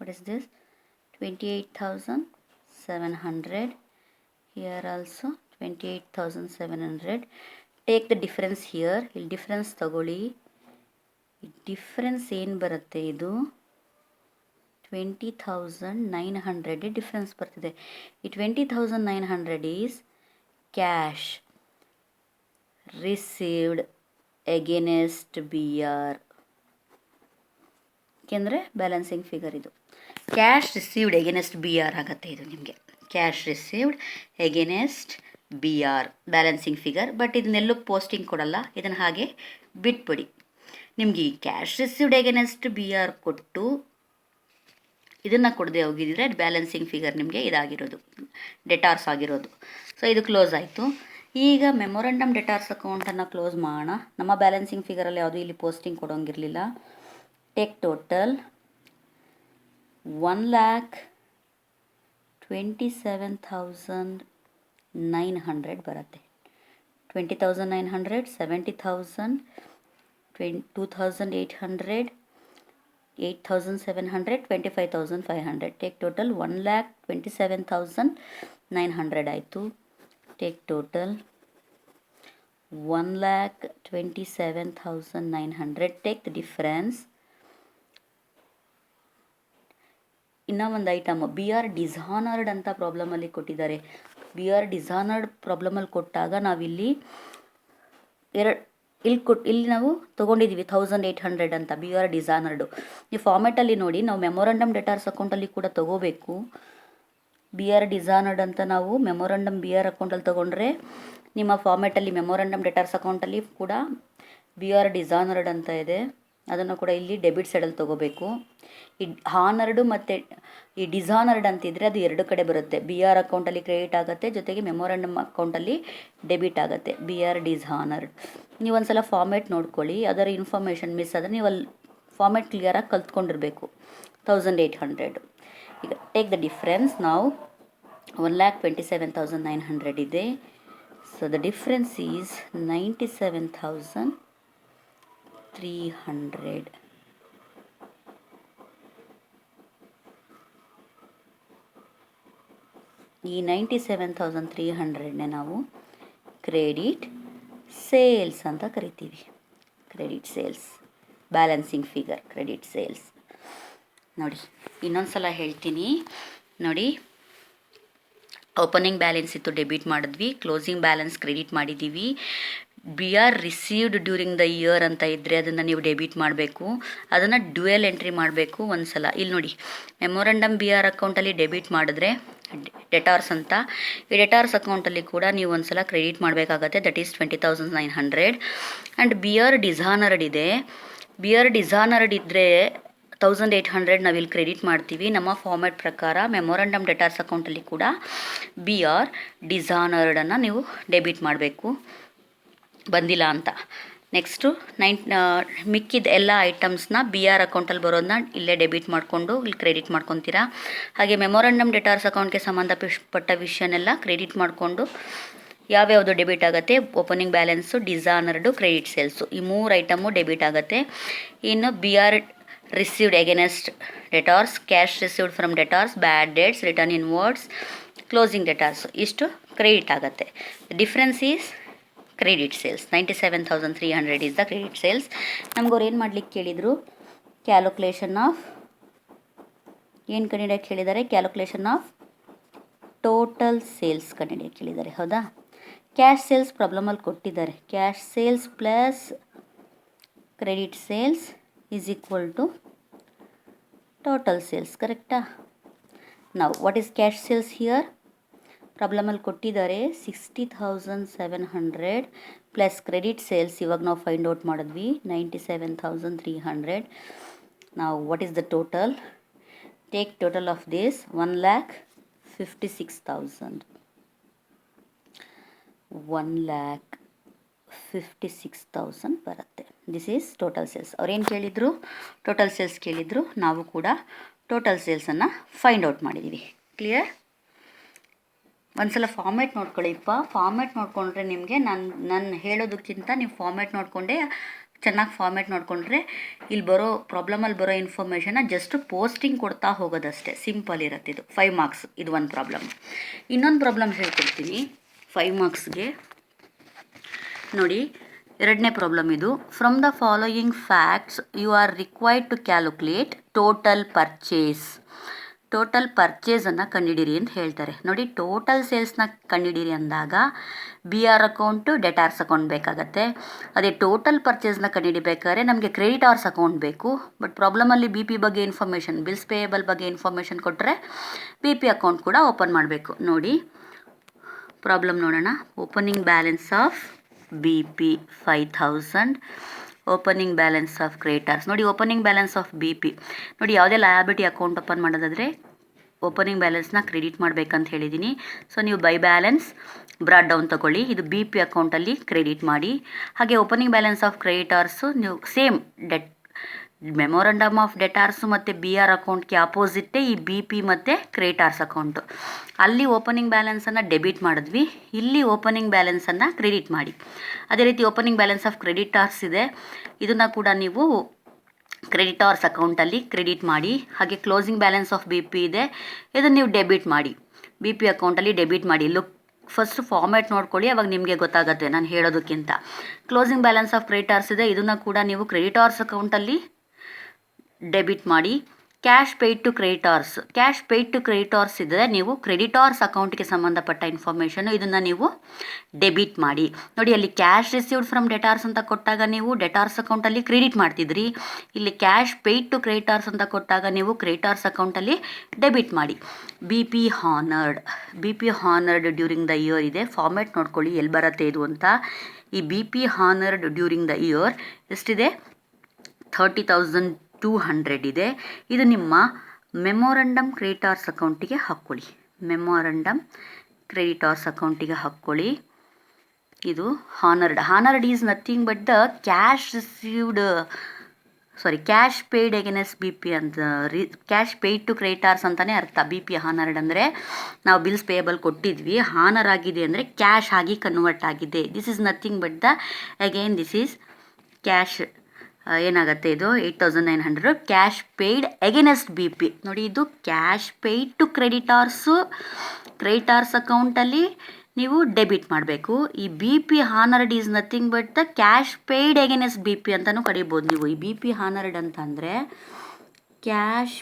what is this, 28,700. Here also 28,700. Take the difference here. ಇಲ್ಲಿ ಡಿಫ್ರೆನ್ಸ್ ತಗೊಳ್ಳಿ. ಡಿಫ್ರೆನ್ಸ್ ಏನು ಬರುತ್ತೆ, ಇದು 20,900 ಡಿಫ್ರೆನ್ಸ್ ಬರ್ತಿದೆ. ಈ 20,900 is cash received against BR. ಏಕೆಂದರೆ ಬ್ಯಾಲೆನ್ಸಿಂಗ್ ಫಿಗರ್ ಇದು. ಕ್ಯಾಶ್ ರಿಸೀವ್ಡ್ ಎಗೇನೆಸ್ಟ್ BR ಆಗುತ್ತೆ ಇದು ನಿಮಗೆ. Cash received against BR balancing figure. But ಇದನ್ನೆಲ್ಲೂ ಪೋಸ್ಟಿಂಗ್ ಕೊಡಲ್ಲ, ಇದನ್ನು ಹಾಗೆ ಬಿಟ್ಬಿಡಿ. ನಿಮಗೆ ಈ ಕ್ಯಾಶ್ ರಿಸೀವ್ಡ್ ಎಗೇನೆಸ್ಟ್ BR ಕೊಟ್ಟು ಇದನ್ನು ಕೊಡದೆ ಹೋಗಿದ್ರೆ ಬ್ಯಾಲೆನ್ಸಿಂಗ್ ಫಿಗರ್ ನಿಮಗೆ ಇದಾಗಿರೋದು, ಡೆಟಾರ್ಸ್ ಆಗಿರೋದು. ಸೊ ಇದು ಕ್ಲೋಸ್ ಆಯಿತು. ಈಗ ಮೆಮೊರಂಡಮ್ ಡೆಟಾರ್ಸ್ ಅಕೌಂಟನ್ನು ಕ್ಲೋಸ್ ಮಾಡೋಣ. ನಮ್ಮ ಬ್ಯಾಲೆನ್ಸಿಂಗ್ ಫಿಗರಲ್ಲಿ ಯಾವುದೂ ಇಲ್ಲಿ ಪೋಸ್ಟಿಂಗ್ ಕೊಡೋಂಗಿರಲಿಲ್ಲ. ಟೇಕ್ ಟೋಟಲ್ 1,27,900 ಬರುತ್ತೆ. 20,900, 70,000, 2,800, 8,700, 25,500. ಟೇಕ್ ಟೋಟಲ್ 1,27,900 ಆಯಿತು. Take total 1,27,900. Take the difference. ಇನ್ನೂ ಒಂದು ಐಟಮ್ BR ಡಿಸಾನರ್ಡ್ ಅಂತ ಪ್ರಾಬ್ಲಮಲ್ಲಿ ಕೊಟ್ಟಿದ್ದಾರೆ. BR ಡಿಸಾನರ್ಡ್ ಪ್ರಾಬ್ಲಮಲ್ಲಿ ಕೊಟ್ಟಾಗ ನಾವಿಲ್ಲಿ ಇಲ್ಲಿ ನಾವು ತೊಗೊಂಡಿದ್ದೀವಿ 1,800 ಅಂತ BR ಡಿಸಾನರ್ಡು. ಈ ಫಾರ್ಮೆಟಲ್ಲಿ ನೋಡಿ, ನಾವು ಮೆಮೊರಂಡಮ್ ಡೆಟಾರ್ಸ್ ಅಕೌಂಟಲ್ಲಿ ಕೂಡ ತೊಗೋಬೇಕು. BR ಡಿಸಾನರ್ಡ್ ಅಂತ ನಾವು ಮೆಮೊರಂಡಮ್ BR ಅಕೌಂಟಲ್ಲಿ ತೊಗೊಂಡ್ರೆ ನಿಮ್ಮ ಫಾರ್ಮೆಟಲ್ಲಿ ಮೆಮೊರಂಡಮ್ ಡೆಟಾರ್ಸ್ ಅಕೌಂಟಲ್ಲಿ ಕೂಡ BR ಡಿಸಾನರ್ಡ್ ಅಂತ ಇದೆ, ಅದನ್ನು ಕೂಡ ಇಲ್ಲಿ ಡೆಬಿಟ್ ಸೈಡಲ್ಲಿ ತೊಗೋಬೇಕು. ಈ ಹಾನರ್ಡು ಮತ್ತು ಈ ಡಿಸಾನರ್ಡ್ ಅಂತಿದ್ರೆ ಅದು ಎರಡು ಕಡೆ ಬರುತ್ತೆ. BR ಅಕೌಂಟಲ್ಲಿ ಕ್ರೆಡಿಟ್ ಆಗುತ್ತೆ, ಜೊತೆಗೆ ಮೆಮೊರಂಡಮ್ ಅಕೌಂಟಲ್ಲಿ ಡೆಬಿಟ್ ಆಗುತ್ತೆ. BR ಡಿಸಾನರ್ಡ್ ನೀವು ಒಂದು ಸಲ ಫಾರ್ಮೆಟ್ ನೋಡ್ಕೊಳ್ಳಿ, ಅದರ ಇನ್ಫಾರ್ಮೇಷನ್ ಮಿಸ್ ಆದರೆ ನೀವು ಅಲ್ಲಿ ಫಾರ್ಮೆಟ್ ಕ್ಲಿಯರಾಗಿ ಕಲ್ತ್ಕೊಂಡಿರಬೇಕು. 1,800. ಈಗ ಟೇಕ್ ದ ಡಿಫ್ರೆನ್ಸ್. ನಾವು 1,27,900 ಇದೆ. So the difference is 97,300. ಈ 97,300ನೇ ನಾವು ಕ್ರೆಡಿಟ್ ಸೇಲ್ಸ್ ಅಂತ ಕರಿತೀವಿ. Credit sales balancing figure, credit sales. ನೋಡಿ ಇನ್ನೊಂದು ಸಲ ಹೇಳ್ತೀನಿ ನೋಡಿ. ಓಪನಿಂಗ್ ಬ್ಯಾಲೆನ್ಸ್ ಇತ್ತು, ಡೆಬಿಟ್ ಮಾಡಿದ್ವಿ. ಕ್ಲೋಸಿಂಗ್ ಬ್ಯಾಲೆನ್ಸ್ ಕ್ರೆಡಿಟ್ ಮಾಡಿದ್ದೀವಿ. BR received during the year ಅಂತ ಇದ್ದರೆ ಅದನ್ನು ನೀವು ಡೆಬಿಟ್ ಮಾಡಬೇಕು. ಅದನ್ನು ಡ್ಯುಯಲ್ ಎಂಟ್ರಿ ಮಾಡಬೇಕು ಒಂದು ಸಲ. ಇಲ್ಲಿ ನೋಡಿ, ಮೆಮೊರಂಡಮ್ BR ಅಕೌಂಟಲ್ಲಿ ಡೆಬಿಟ್ ಮಾಡಿದ್ರೆ ಡೆಟಾರ್ಸ್ ಅಂತ, ಈ ಡೆಟಾರ್ಸ್ ಅಕೌಂಟಲ್ಲಿ ಕೂಡ ನೀವು ಒಂದು ಸಲ ಕ್ರೆಡಿಟ್ ಮಾಡಬೇಕಾಗತ್ತೆ. That is 20,900. And BR dishonoured ಇದೆ. BR ಡಿಸಾನರ್ಡ್ ಇದ್ದರೆ 1,800 ನಾವಿಲ್ಲಿ ಕ್ರೆಡಿಟ್ ಮಾಡ್ತೀವಿ. ನಮ್ಮ ಫಾರ್ಮ್ಯಾಟ್ ಪ್ರಕಾರ ಮೆಮೊರಂಡಮ್ ಡೆಟಾರ್ಸ್ ಅಕೌಂಟಲ್ಲಿ ಕೂಡ BR ಡಿಸಾನರ್ಡನ್ನು ನೀವು ಡೆಬಿಟ್ ಮಾಡಬೇಕು, ಬಂದಿಲ್ಲ ಅಂತ. ನೆಕ್ಸ್ಟು ಮಿಕ್ಕಿದ ಎಲ್ಲ ಐಟಮ್ಸ್ನ BR ಅಕೌಂಟಲ್ಲಿ ಬರೋದನ್ನ ಇಲ್ಲೇ ಡೆಬಿಟ್ ಮಾಡಿಕೊಂಡು ಇಲ್ಲಿ ಕ್ರೆಡಿಟ್ ಮಾಡ್ಕೊತೀರಾ. ಹಾಗೆ ಮೆಮೊರಂಡಮ್ ಡೆಟಾರ್ಸ್ ಅಕೌಂಟ್ಗೆ ಸಂಬಂಧಪಟ್ಟ ವಿಷಯನೆಲ್ಲ ಕ್ರೆಡಿಟ್ ಮಾಡಿಕೊಂಡು ಯಾವ್ಯಾವುದು ಡೆಬಿಟ್ ಆಗುತ್ತೆ, opening balance, dishonoured, credit sales, ಈ 3 ಐಟಮು ಡೆಬಿಟ್ ಆಗುತ್ತೆ. ಇನ್ನು BR received against debtors, cash received from debtors, bad debts, return inwards, closing debtors, ಇಷ್ಟು ಕ್ರೆಡಿಟ್ ಆಗುತ್ತೆ. Difference is credit sales. 97,300 is the credit sales. ನಮ್ಗವ್ರು ಏನು ಮಾಡ್ಲಿಕ್ಕೆ ಕೇಳಿದರು, ಕ್ಯಾಲ್ಕುಲೇಷನ್ ಆಫ್ ಏನು ಕಂಡಿಡಿಯೋಕ್ಕೆ ಹೇಳಿದ್ದಾರೆ, ಕ್ಯಾಲ್ಕುಲೇಷನ್ ಆಫ್ ಟೋಟಲ್ ಸೇಲ್ಸ್ ಕಂಡಿಡಿಯೋಕ್ಕೆ ಹೇಳಿದ್ದಾರೆ. ಹೌದಾ? ಕ್ಯಾಶ್ ಸೇಲ್ಸ್ ಪ್ರಾಬ್ಲಮಲ್ಲಿ ಕೊಟ್ಟಿದ್ದಾರೆ. Cash sales plus credit sales is equal to total sales. ಕರೆಕ್ಟಾ? ನಾವು what is cash sales here? ಪ್ರಾಬ್ಲಮಲ್ಲಿ ಕೊಟ್ಟಿದ್ದಾರೆ 60,700 ಪ್ಲಸ್ ಕ್ರೆಡಿಟ್ ಸೇಲ್ಸ್. ಇವಾಗ ನಾವು ಫೈಂಡ್ ಔಟ್ ಮಾಡಿದ್ವಿ 97,300. ನಾವು what is the total? Take total of this 1,56,000. 1,56,000 ಬರುತ್ತೆ. This is total sales. ಅವ್ರೇನು ಕೇಳಿದರು? ಟೋಟಲ್ ಸೇಲ್ಸ್ ಕೇಳಿದರು. ನಾವು ಕೂಡ ಟೋಟಲ್ ಸೇಲ್ಸನ್ನು ಫೈಂಡ್ ಔಟ್ ಮಾಡಿದ್ದೀವಿ. ಕ್ಲಿಯರ್? ಒಂದ್ಸಲ ಫಾರ್ಮೇಟ್ ನೋಡ್ಕೊಳ್ಳಿಪ್ಪ. ಫಾರ್ಮೇಟ್ ನೋಡಿಕೊಂಡ್ರೆ ನಿಮಗೆ ನಾನು ಹೇಳೋದಕ್ಕಿಂತ ನೀವು ಫಾರ್ಮೇಟ್ ನೋಡಿಕೊಂಡೆ ಚೆನ್ನಾಗಿ ಫಾರ್ಮೇಟ್ ನೋಡಿಕೊಂಡ್ರೆ ಇಲ್ಲಿ ಪ್ರಾಬ್ಲಮಲ್ಲಿ ಬರೋ ಇನ್ಫಾರ್ಮೇಷನ್ನ ಜಸ್ಟ್ ಪೋಸ್ಟಿಂಗ್ ಕೊಡ್ತಾ ಹೋಗೋದಷ್ಟೇ. ಸಿಂಪಲ್ ಇರುತ್ತೆ ಇದು. 5 ಮಾರ್ಕ್ಸ್ ಇದು ಒಂದು ಪ್ರಾಬ್ಲಮ್. ಇನ್ನೊಂದು ಪ್ರಾಬ್ಲಮ್ ಹೇಳ್ಕೊಡ್ತೀನಿ 5 ಮಾರ್ಕ್ಸ್ಗೆ. ನೋಡಿ, ಎರಡನೇ ಪ್ರಾಬ್ಲಮ್ ಇದು. From the following facts you are required to calculate total purchase. Total ಪರ್ಚೇಸನ್ನು ಕಂಡುಹಿಡಿರಿ ಅಂತ ಹೇಳ್ತಾರೆ. ನೋಡಿ, ಟೋಟಲ್ ಸೇಲ್ಸ್ನ ಕಂಡುಹಿಡಿರಿ ಅಂದಾಗ B R account, debtors account ಬೇಕಾಗತ್ತೆ. ಅದೇ ಟೋಟಲ್ ಪರ್ಚೇಸ್ನ ಕಂಡುಹಿಡಿಬೇಕಾದ್ರೆ ನಮಗೆ ಕ್ರೆಡಿಟಾರ್ಸ್ ಅಕೌಂಟ್ ಬೇಕು. ಬಟ್ ಪ್ರಾಬ್ಲಮಲ್ಲಿ ಬಿ ಪಿ ಬಗ್ಗೆ ಇನ್ಫಾರ್ಮೇಷನ್, ಬಿಲ್ಸ್ ಪೇಯಬಲ್ ಬಗ್ಗೆ ಇನ್ಫಾರ್ಮೇಷನ್ ಕೊಟ್ಟರೆ ಬಿ ಪಿ ಅಕೌಂಟ್ ಕೂಡ ಓಪನ್ ಮಾಡಬೇಕು. ನೋಡಿ ಪ್ರಾಬ್ಲಮ್ ನೋಡೋಣ. Opening balance of B P 5000, opening balance of creditors. ನೋಡಿ, opening balance of B P ನೋಡಿ, ಯಾವುದೇ ಲಯಬಿಲಿಟಿ ಅಕೌಂಟ್ ಓಪನ್ ಮಾಡೋದಾದರೆ ಓಪನಿಂಗ್ ಬ್ಯಾಲೆನ್ಸ್ನ ಕ್ರೆಡಿಟ್ ಮಾಡಬೇಕಂತ ಹೇಳಿದ್ದೀನಿ. ಸೊ ನೀವು ಬೈ ಬ್ಯಾಲೆನ್ಸ್ ಬ್ರಾಡ್ ಡೌನ್ ತೊಗೊಳ್ಳಿ, ಇದು ಬಿ ಪಿ ಅಕೌಂಟಲ್ಲಿ ಕ್ರೆಡಿಟ್ ಮಾಡಿ. ಹಾಗೆ ಓಪನಿಂಗ್ ಬ್ಯಾಲೆನ್ಸ್ ಆಫ್ ಕ್ರೆಡಿಟಾರ್ಸು ನೀವು ಸೇಮ್ ಮೆಮೊರಂಡಮ್ ಆಫ್ ಡೆಟಾರ್ಸು ಮತ್ತು ಬಿ ಆರ್ ಅಕೌಂಟ್ಗೆ ಅಪೋಸಿಟ್ಟೇ ಈ ಬಿ ಪಿ ಮತ್ತು ಕ್ರೆಡಿಟಾರ್ಸ್ ಅಕೌಂಟು. ಅಲ್ಲಿ ಓಪನಿಂಗ್ ಬ್ಯಾಲೆನ್ಸನ್ನು ಡೆಬಿಟ್ ಮಾಡಿದ್ವಿ, ಇಲ್ಲಿ ಓಪನಿಂಗ್ ಬ್ಯಾಲೆನ್ಸನ್ನು ಕ್ರೆಡಿಟ್ ಮಾಡಿ. ಅದೇ ರೀತಿ ಓಪನಿಂಗ್ ಬ್ಯಾಲೆನ್ಸ್ ಆಫ್ ಕ್ರೆಡಿಟಾರ್ಸ್ ಇದೆ, ಇದನ್ನು ಕೂಡ ನೀವು ಕ್ರೆಡಿಟಾರ್ಸ್ ಅಕೌಂಟಲ್ಲಿ ಕ್ರೆಡಿಟ್ ಮಾಡಿ. ಹಾಗೆ closing balance of B P ಇದೆ, ಇದನ್ನು ನೀವು ಡೆಬಿಟ್ ಮಾಡಿ, ಬಿ ಪಿ ಅಕೌಂಟಲ್ಲಿ ಡೆಬಿಟ್ ಮಾಡಿ. ಫಸ್ಟ್ ಫಾರ್ಮ್ಯಾಟ್ ನೋಡ್ಕೊಳ್ಳಿ, ಅವಾಗ ನಿಮಗೆ ಗೊತ್ತಾಗುತ್ತೆ ನಾನು ಹೇಳೋದಕ್ಕಿಂತ. ಕ್ಲೋಸಿಂಗ್ ಬ್ಯಾಲೆನ್ಸ್ ಆಫ್ ಕ್ರೆಡಿಟಾರ್ಸ್ ಇದೆ, ಇದನ್ನು ಕೂಡ ನೀವು ಕ್ರೆಡಿಟಾರ್ಸ್ ಅಕೌಂಟಲ್ಲಿ ಡೆಬಿಟ್ ಮಾಡಿ. Cash paid to creditors, cash paid to creditors ಇದ್ದರೆ ನೀವು ಕ್ರೆಡಿಟಾರ್ಸ್ ಅಕೌಂಟ್ಗೆ ಸಂಬಂಧಪಟ್ಟ ಇನ್ಫಾರ್ಮೇಷನು ಇದನ್ನು ನೀವು ಡೆಬಿಟ್ ಮಾಡಿ. ನೋಡಿ, ಅಲ್ಲಿ ಕ್ಯಾಶ್ ರಿಸೀವ್ಡ್ ಫ್ರಮ್ ಡೆಟಾರ್ಸ್ ಅಂತ ಕೊಟ್ಟಾಗ ನೀವು ಡೆಟಾರ್ಸ್ ಅಕೌಂಟಲ್ಲಿ ಕ್ರೆಡಿಟ್ ಮಾಡ್ತಿದ್ರಿ. ಇಲ್ಲಿ ಕ್ಯಾಶ್ ಪೇಯ್ಡ್ ಟು ಕ್ರೆಡಿಟಾರ್ಸ್ ಅಂತ ಕೊಟ್ಟಾಗ ನೀವು ಕ್ರೆಡಿಟಾರ್ಸ್ ಅಕೌಂಟಲ್ಲಿ ಡೆಬಿಟ್ ಮಾಡಿ. B P honoured during the year ಇದೆ. ಫಾರ್ಮ್ಯಾಟ್ ನೋಡ್ಕೊಳ್ಳಿ ಎಲ್ಲಿ ಬರುತ್ತೆ ಇದು ಅಂತ. ಈ B P honoured during the year ಎಷ್ಟಿದೆ? 30,200 ಇದೆ. ಇದು ನಿಮ್ಮ ಮೆಮೊರಂಡಮ್ ಕ್ರೆಡಿಟಾರ್ಸ್ ಅಕೌಂಟಿಗೆ ಹಾಕ್ಕೊಳ್ಳಿ. ಮೆಮೊರಂಡಮ್ ಕ್ರೆಡಿಟಾರ್ಸ್ ಅಕೌಂಟಿಗೆ ಹಾಕ್ಕೊಳ್ಳಿ. ಇದು honoured is nothing but the cash paid against B P ಅಂತ, ಕ್ಯಾಶ್ ಪೇಯ್ಡ್ ಟು ಕ್ರೆಡಿಟಾರ್ಸ್ ಅಂತಲೇ ಅರ್ಥ. ಬಿ ಪಿ ಹಾನರ್ಡ್ ಅಂದರೆ ನಾವು ಬಿಲ್ಸ್ ಪೇಯಬಲ್ ಕೊಟ್ಟಿದ್ವಿ, ಹಾನರ್ ಆಗಿದೆ ಅಂದರೆ ಕ್ಯಾಶ್ ಆಗಿ ಕನ್ವರ್ಟ್ ಆಗಿದೆ. This is nothing but the again this is cash. ಏನಾಗುತ್ತೆ ಇದು? 8,900 cash paid against B P. ನೋಡಿ, ಇದು ಕ್ಯಾಶ್ ಪೇಯ್ಡ್ ಟು ಕ್ರೆಡಿಟಾರ್ಸ್ ಅಕೌಂಟಲ್ಲಿ ನೀವು ಡೆಬಿಟ್ ಮಾಡಬೇಕು. ಈ B P honoured is nothing but the cash paid against B P ಅಂತಲೂ ಕರೀಬೋದು ನೀವು. ಈ ಬಿ ಪಿ ಹಾನರ್ಡ್ ಅಂತಂದರೆ cash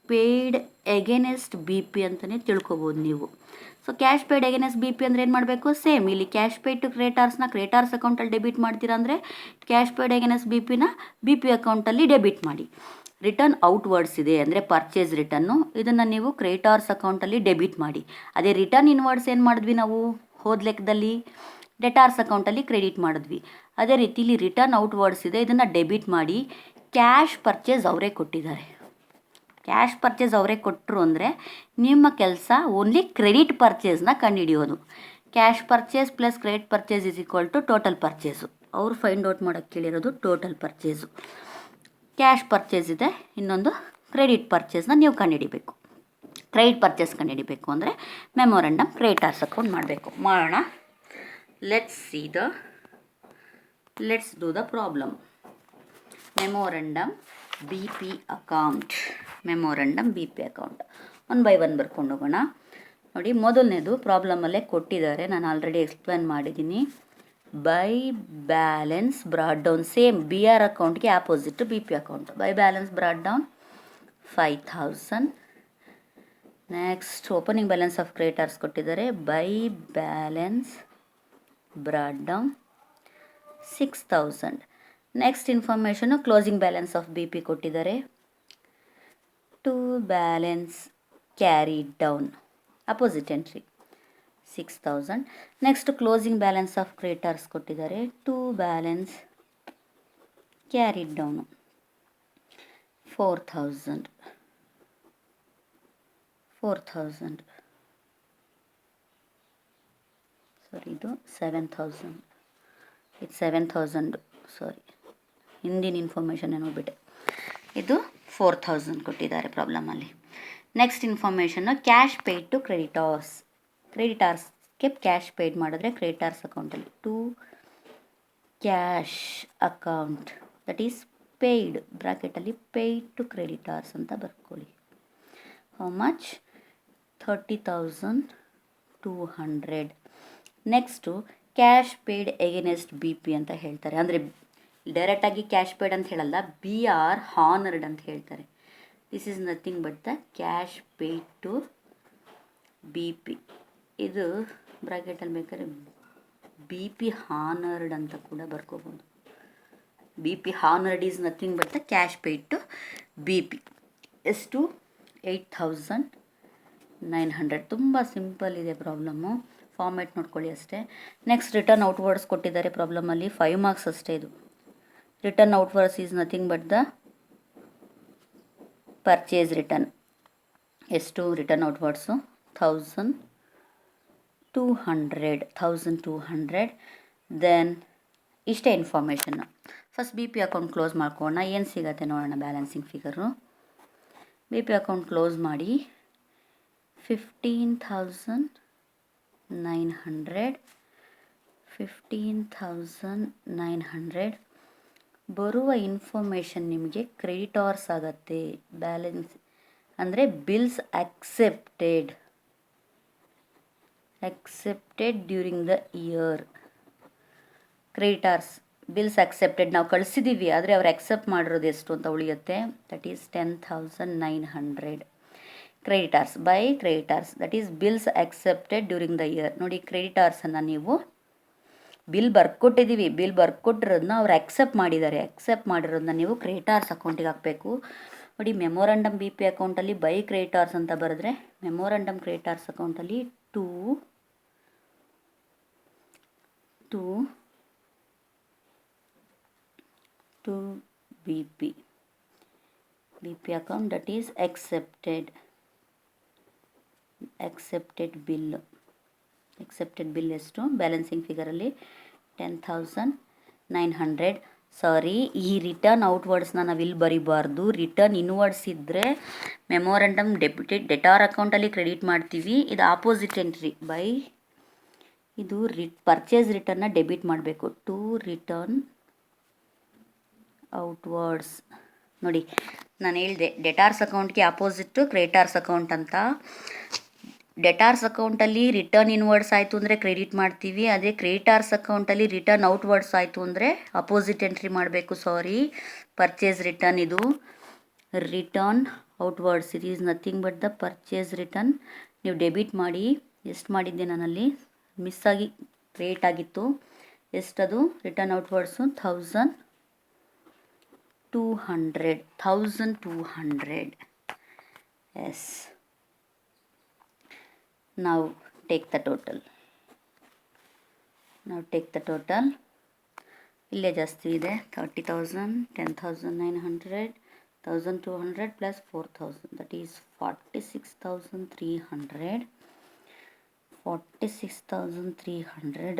paid against B P ಅಂತಲೇ ತಿಳ್ಕೊಬೋದು ನೀವು. So cash paid against B P ಅಂದರೆ ಏನು ಮಾಡಬೇಕು? ಸೇಮ್ ಇಲ್ಲಿ ಕ್ಯಾಶ್ ಪೇಯ್ಡ್ ಟು ಕ್ರೆಡಿಟಾರ್ಸ್ನ ಕ್ರೆಡಿಟಾರ್ಸ್ ಅಕೌಂಟಲ್ಲಿ ಡೆಬಿಟ್ ಮಾಡ್ತೀರಾ ಅಂದರೆ ಕ್ಯಾಶ್ ಪೇಯ್ಡ್ ಅಗೇನೆಸ್ಟ್ ಬಿ ಪಿನ ಬಿ ಪಿ ಅಕೌಂಟಲ್ಲಿ ಡೆಬಿಟ್ ಮಾಡಿ. ರಿಟರ್ನ್ ಔಟ್ವರ್ಡ್ಸ್ ಇದೆ ಅಂದರೆ ಪರ್ಚೇಸ್ ರಿಟರ್ನು, ಇದನ್ನು ನೀವು ಕ್ರೆಡಿಟಾರ್ಸ್ ಅಕೌಂಟಲ್ಲಿ ಡೆಬಿಟ್ ಮಾಡಿ. ಅದೇ ರಿಟರ್ನ್ ಇನ್ವರ್ಡ್ಸ್ ಏನು ಮಾಡಿದ್ವಿ ನಾವು ಹೋದ ಲೆಕ್ಕದಲ್ಲಿ? ಡೆಟಾರ್ಸ್ ಅಕೌಂಟಲ್ಲಿ ಕ್ರೆಡಿಟ್ ಮಾಡಿದ್ವಿ. ಅದೇ ರೀತಿ ಇಲ್ಲಿ ರಿಟರ್ನ್ ಔಟ್ವರ್ಡ್ಸ್ ಇದೆ, ಇದನ್ನು ಡೆಬಿಟ್ ಮಾಡಿ. ಕ್ಯಾಶ್ ಪರ್ಚೇಸ್ ಅವರೇ ಕೊಟ್ಟಿದ್ದಾರೆ, ಕ್ಯಾಶ್ ಪರ್ಚೇಸ್ ಅವರೇ ಕೊಟ್ಟರು ಅಂದರೆ ನಿಮ್ಮ ಕೆಲಸ ಓನ್ಲಿ ಕ್ರೆಡಿಟ್ ಪರ್ಚೇಸ್ನ ಕಂಡುಹಿಡಿಯೋದು. Cash purchase plus credit purchase is equal to total purchase. ಅವರು ಫೈಂಡ್ ಔಟ್ ಮಾಡೋಕ್ಕೆ ಕೇಳಿರೋದು ಟೋಟಲ್ ಪರ್ಚೇಸು. ಕ್ಯಾಶ್ ಪರ್ಚೇಸ್ ಇದೆ, ಇನ್ನೊಂದು ಕ್ರೆಡಿಟ್ ಪರ್ಚೇಸ್ನ ನೀವು ಕಂಡುಹಿಡಿಬೇಕು. ಕ್ರೆಡಿಟ್ ಪರ್ಚೇಸ್ ಕಂಡುಹಿಡಿಬೇಕು ಅಂದರೆ ಮೆಮೊರಂಡಮ್ ಕ್ರೆಡಿಟಾರ್ಸ್ ಅಕೌಂಟ್ ಮಾಡೋಣ. Let's do the problem. Memorandum B P account, memorandum B P account 1 by 1 ಬರ್ಕೊಂಡು ಹೋಗೋಣ. ನೋಡಿ, ಮೊದಲನೇದು ಪ್ರಾಬ್ಲಮಲ್ಲೇ ಕೊಟ್ಟಿದ್ದಾರೆ, ನಾನು ಆಲ್ರೆಡಿ ಎಕ್ಸ್ಪ್ಲೇನ್ ಮಾಡಿದ್ದೀನಿ. By balance brought down, same B R ಅಕೌಂಟ್ಗೆ opposite B P account. By balance brought down 5,000. Next opening balance of creditors ಕೊಟ್ಟಿದ್ದಾರೆ. By balance brought down 6,000. Next information closing balance of B P ಕೊಟ್ಟಿದ್ದಾರೆ. To balance carried down opposite entry 6,000. Next closing balance of creditors ಕೊಟ್ಟಿದ್ದಾರೆ. To balance carried down 4,000. Sorry, ಇದು 7,000. ಇದು 7,000, ಸಾರಿ, ಹಿಂದಿನ ಇನ್ಫಾರ್ಮೇಷನ್ ನೋಡ್ಬಿಟ್ಟೆ. ಇದು 4,000 ಕೊಟ್ಟಿದ್ದಾರೆ ಪ್ರಾಬ್ಲಮಲ್ಲಿ. ನೆಕ್ಸ್ಟ್ ಇನ್ಫಾರ್ಮೇಷನ್ನು ಕ್ಯಾಶ್ ಪೇಯ್ಡ್ ಟು ಕ್ರೆಡಿಟಾರ್ಸ್ ಕ್ರೆಡಿಟಾರ್ಸ್ಗೆ ಕ್ಯಾಶ್ ಪೇಯ್ಡ್ ಮಾಡಿದ್ರೆ ಕ್ರೆಡಿಟಾರ್ಸ್ ಅಕೌಂಟಲ್ಲಿ to cash account that is paid ಬ್ರಾಕೆಟಲ್ಲಿ ಪೇಯ್ಡ್ ಟು ಕ್ರೆಡಿಟಾರ್ಸ್ ಅಂತ ಬರ್ಕೊಳ್ಳಿ. How much 30,200. Next cash paid against B P ಅಂತ ಹೇಳ್ತಾರೆ. ಅಂದರೆ ಡೈರೆಕ್ಟಾಗಿ ಕ್ಯಾಶ್ ಪೇಯ್ಡ್ ಅಂತ ಹೇಳಲ್ಲ, ಬಿ ಆರ್ ಹಾನರ್ಡ್ ಅಂತ ಹೇಳ್ತಾರೆ. This is nothing but the cash paid to B P. ಇದು ಬ್ರಾಕೆಟಲ್ಲಿ ಬೇಕಾದ್ರೆ ಬಿ ಪಿ ಹಾನರ್ಡ್ ಅಂತ ಕೂಡ ಬರ್ಕೋಬೋದು. B P honoured is nothing but the cash paid to B P. ಎಷ್ಟು? 8,900. ತುಂಬ ಸಿಂಪಲ್ ಇದೆ ಪ್ರಾಬ್ಲಮ್ಮು, ಫಾರ್ಮ್ಯಾಟ್ ನೋಡ್ಕೊಳ್ಳಿ ಅಷ್ಟೇ. ನೆಕ್ಸ್ಟ್ ರಿಟರ್ನ್ ಔಟ್ವರ್ಡ್ಸ್ ಕೊಟ್ಟಿದ್ದಾರೆ ಪ್ರಾಬ್ಲಮಲ್ಲಿ, 5 ಮಾರ್ಕ್ಸ್ ಅಷ್ಟೇ ಇದು. Return outwards is nothing but the purchase return. ಎಷ್ಟು ರಿಟರ್ನ್ ಔಟ್ವರ್ಡ್ಸು? 1,200. ದೆನ್ ಇಷ್ಟೇ information. First B P account close ಮಾಡ್ಕೊಳ್ಳೋಣ, ಏನು ಸಿಗುತ್ತೆ ನೋಡೋಣ. Balancing figure B P account close ಮಾಡಿ 15,900 ಬರುವ ಇನ್ಫಾರ್ಮೇಷನ್ ನಿಮಗೆ ಕ್ರೆಡಿಟಾರ್ಸ್ ಆಗುತ್ತೆ. ಬ್ಯಾಲೆನ್ಸ್ ಅಂದರೆ bills accepted during the year. Creditors bills accepted ನಾವು ಕಳಿಸಿದ್ದೀವಿ, ಆದರೆ ಅವ್ರು ಅಕ್ಸೆಪ್ಟ್ ಮಾಡಿರೋದು ಎಷ್ಟು ಅಂತ ಉಳಿಯುತ್ತೆ. That is 10,900. Creditors by creditors that is bills accepted during the year. ನೋಡಿ, ಕ್ರೆಡಿಟಾರ್ಸನ್ನು ನೀವು ಬಿಲ್ ಬರ್ಕೊಟ್ಟಿದ್ದೀವಿ, ಬಿಲ್ ಬರ್ಕೊಟ್ಟಿರೋದನ್ನ ಅವ್ರು ಅಕ್ಸೆಪ್ಟ್ ಮಾಡಿದ್ದಾರೆ. ಅಕ್ಸೆಪ್ಟ್ ಮಾಡಿರೋದನ್ನ ನೀವು ಕ್ರೆಡಿಟಾರ್ಸ್ ಅಕೌಂಟಿಗೆ ಹಾಕಬೇಕು. ನೋಡಿ, ಮೆಮೊರಂಡಮ್ ಬಿ ಪಿ ಅಕೌಂಟಲ್ಲಿ ಬೈ ಕ್ರೆಡಿಟಾರ್ಸ್ ಅಂತ ಬರೆದ್ರೆ ಮೆಮೊರಂಡಮ್ ಕ್ರೆಡಿಟಾರ್ಸ್ ಅಕೌಂಟಲ್ಲಿ to BP account that is accepted bill ಎಷ್ಟು ಬ್ಯಾಲೆನ್ಸಿಂಗ್ ಫಿಗರಲ್ಲಿ 10,900. ಸಾರಿ, ಈ ರಿಟರ್ನ್ ಔಟ್ವರ್ಡ್ಸ್ನ ನಾವು ಇಲ್ಲಿ ಬರಿಬಾರ್ದು. ರಿಟರ್ನ್ ಇನ್ವರ್ಡ್ಸ್ ಇದ್ದರೆ ಮೆಮೊರಂಡಮ್ ಡೆಟಾರ್ ಅಕೌಂಟಲ್ಲಿ ಕ್ರೆಡಿಟ್ ಮಾಡ್ತೀವಿ. ಇದು ಆಪೋಸಿಟ್ ಎಂಟ್ರಿ ಬೈ ಇದು ಪರ್ಚೇಸ್ ರಿಟರ್ನ್ನ ಡೆಬಿಟ್ ಮಾಡಬೇಕು. To return outwards. ನೋಡಿ, ನಾನು ಹೇಳಿದೆ ಡೆಟಾರ್ಸ್ ಅಕೌಂಟ್ಗೆ ಆಪೋಸಿಟ್ಟು ಕ್ರೆಡಿಟಾರ್ಸ್ ಅಕೌಂಟ್ ಅಂತ. ಡೆಟಾರ್ಸ್ ಅಕೌಂಟಲ್ಲಿ ರಿಟರ್ನ್ ಇನ್ವರ್ಡ್ಸ್ ಆಯಿತು ಅಂದರೆ ಕ್ರೆಡಿಟ್ ಮಾಡ್ತೀವಿ, ಅದೇ ಕ್ರೆಡಿಟಾರ್ಸ್ ಅಕೌಂಟಲ್ಲಿ ರಿಟರ್ನ್ ಔಟ್ವರ್ಡ್ಸ್ ಆಯಿತು ಅಂದರೆ ಅಪೋಸಿಟ್ ಎಂಟ್ರಿ ಮಾಡಬೇಕು. ಸಾರಿ, ಪರ್ಚೇಸ್ ರಿಟರ್ನ್ ಇದು return outwards. It is nothing but the purchase return. ನೀವು ಡೆಬಿಟ್ ಮಾಡಿ. ಎಷ್ಟು ಮಾಡಿದ್ದೆ ನಾನಲ್ಲಿ? ಮಿಸ್ ಆಗಿ ಕ್ರಿಯೇಟ್ ಆಗಿತ್ತು. ಎಷ್ಟದು return ಔಟ್ವರ್ಡ್ಸು? 1,200. Yes. Now take the total. ಇಲ್ಲೇ ಜಾಸ್ತಿ ಇದೆ. 30,000, 10,900, 1,200 plus 4,000. That is 46,300. 46,300.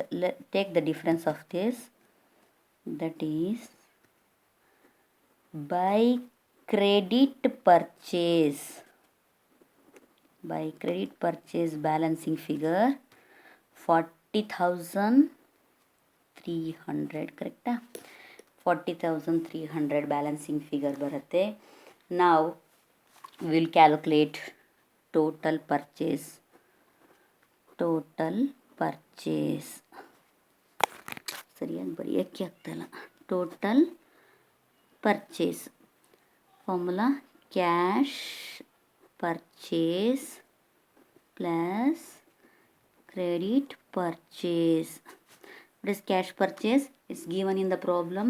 Take the difference of this. That is by credit purchase balancing figure 40,300. correct? 40,300 balancing figure ಬರುತ್ತೆ. Now we will calculate total purchase. ಸರಿಯಾಗಿ ಬರೆಯೋಕ್ಕೆ ಆಗ್ತಾಯಿಲ್ಲ. Total purchase formula cash purchase plus credit purchase. What is cash purchase? It's given in the problem.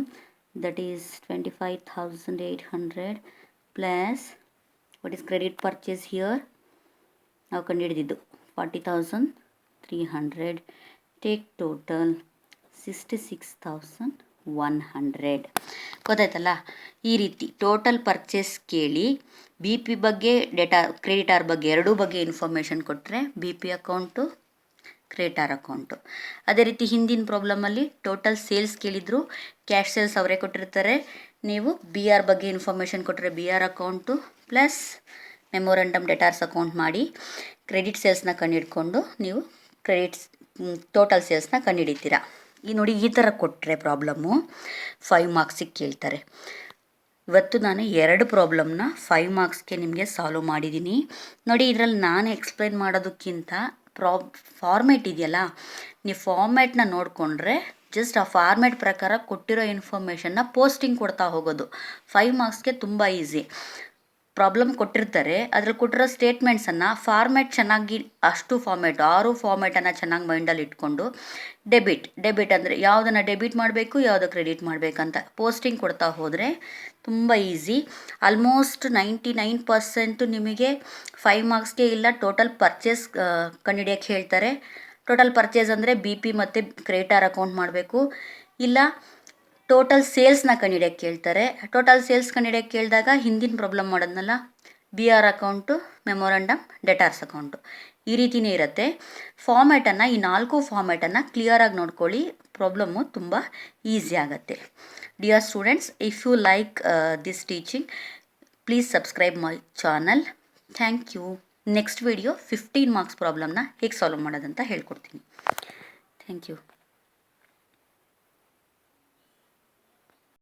That is 25,800 plus what is credit purchase here? ನಾವು ಕಂಡುಹಿಡಿದಿದ್ದು 40,300. Take total 66,100. ಗೊತ್ತಾಯ್ತಲ್ಲ? ಈ ರೀತಿ ಟೋಟಲ್ ಪರ್ಚೇಸ್ ಕೇಳಿ ಬಿ ಪಿ ಬಗ್ಗೆ ಕ್ರೆಡಿಟಾರ್ ಬಗ್ಗೆ ಎರಡೂ ಬಗ್ಗೆ ಇನ್ಫಾರ್ಮೇಷನ್ ಕೊಟ್ಟರೆ B P account creditor account. ಅದೇ ರೀತಿ ಹಿಂದಿನ ಪ್ರಾಬ್ಲಮಲ್ಲಿ ಟೋಟಲ್ ಸೇಲ್ಸ್ ಕೇಳಿದ್ರು, ಕ್ಯಾಶ್ ಸೇಲ್ಸ್ ಅವರೇ ಕೊಟ್ಟಿರ್ತಾರೆ. ನೀವು ಬಿ ಆರ್ ಬಗ್ಗೆ ಇನ್ಫಾರ್ಮೇಷನ್ ಕೊಟ್ಟರೆ B R account plus memorandum debtors account ಮಾಡಿ ಕ್ರೆಡಿಟ್ ಸೇಲ್ಸ್ನ ಕಂಡುಹಿಡ್ಕೊಂಡು ನೀವು ಟೋಟಲ್ ಸೇಲ್ಸ್ನ ಕಂಡುಹಿಡಿತೀರಾ. ನೋಡಿ ಈ ಥರ ಕೊಟ್ಟರೆ ಪ್ರಾಬ್ಲಮ್ಮು 5 ಮಾರ್ಕ್ಸಿಗೆ ಕೇಳ್ತಾರೆ. ಇವತ್ತು ನಾನು 2 ಪ್ರಾಬ್ಲಮ್ನ 5 ಮಾರ್ಕ್ಸ್ಗೆ ನಿಮಗೆ ಸಾಲ್ವ್ ಮಾಡಿದ್ದೀನಿ. ನೋಡಿ ಇದರಲ್ಲಿ ನಾನು ಎಕ್ಸ್ಪ್ಲೈನ್ ಮಾಡೋದಕ್ಕಿಂತ ಫಾರ್ಮೇಟ್ ಇದೆಯಲ್ಲ, ನೀವು ಫಾರ್ಮೇಟ್ನ ನೋಡಿಕೊಂಡ್ರೆ ಜಸ್ಟ್ ಆ ಫಾರ್ಮೇಟ್ ಪ್ರಕಾರ ಕೊಟ್ಟಿರೋ ಇನ್ಫಾರ್ಮೇಷನ್ನ ಪೋಸ್ಟಿಂಗ್ ಕೊಡ್ತಾ ಹೋಗೋದು 5 ಮಾರ್ಕ್ಸ್ಗೆ ತುಂಬ ಈಸಿ. ಪ್ರಾಬ್ಲಮ್ ಕೊಟ್ಟಿರ್ತಾರೆ, ಅದ್ರಲ್ಲಿ ಕೊಟ್ಟಿರೋ ಸ್ಟೇಟ್ಮೆಂಟ್ಸನ್ನು ಫಾರ್ಮೇಟ್ ಚೆನ್ನಾಗಿ ಅಷ್ಟು ಫಾರ್ಮೇಟ್ 6 ಫಾರ್ಮೇಟನ್ನು ಚೆನ್ನಾಗಿ ಮೈಂಡಲ್ಲಿ ಇಟ್ಕೊಂಡು ಡೆಬಿಟ್ ಅಂದರೆ ಯಾವುದನ್ನು ಡೆಬಿಟ್ ಮಾಡಬೇಕು ಯಾವುದು ಕ್ರೆಡಿಟ್ ಮಾಡಬೇಕಂತ ಪೋಸ್ಟಿಂಗ್ ಕೊಡ್ತಾ ಹೋದರೆ ತುಂಬ ಈಸಿ. ಆಲ್ಮೋಸ್ಟ್ 99% ನಿಮಗೆ 5 ಮಾರ್ಕ್ಸ್ಗೆ ಇಲ್ಲ ಟೋಟಲ್ ಪರ್ಚೇಸ್ ಕಂಡುಹಿಡಿಯೋಕ್ಕೆ ಹೇಳ್ತಾರೆ. ಟೋಟಲ್ ಪರ್ಚೇಸ್ ಅಂದರೆ BP ಮತ್ತು ಕ್ರೆಡಿಟಾರ್ ಅಕೌಂಟ್ ಮಾಡಬೇಕು, ಇಲ್ಲ ಟೋಟಲ್ ಸೇಲ್ಸ್ನ ಕಂಡುಹಿಡಿಯೋಕ್ಕೆ ಕೇಳ್ತಾರೆ. ಟೋಟಲ್ ಸೇಲ್ಸ್ ಕಂಡುಹಿಡಿಯೋಕ್ಕೆ ಕೇಳಿದಾಗ ಹಿಂದಿನ ಪ್ರಾಬ್ಲಮ್ ಮಾಡೋದ್ನಲ್ಲ, BR account, memorandum, debtors account ಈ ರೀತಿಯೇ ಇರುತ್ತೆ. ಫಾರ್ಮೇಟನ್ನು ಈ 4 ಫಾರ್ಮೇಟನ್ನು ಕ್ಲಿಯರಾಗಿ ನೋಡ್ಕೊಳ್ಳಿ, ಪ್ರಾಬ್ಲಮ್ಮು ತುಂಬ ಈಸಿ ಆಗುತ್ತೆ. Dear students, if you like this teaching please subscribe my channel. Thank you. Next video 15 marks ಪ್ರಾಬ್ಲಮ್ನ ಹೇಗೆ ಸಾಲ್ವ್ ಮಾಡೋದಂತ ಹೇಳ್ಕೊಡ್ತೀನಿ. Thank you.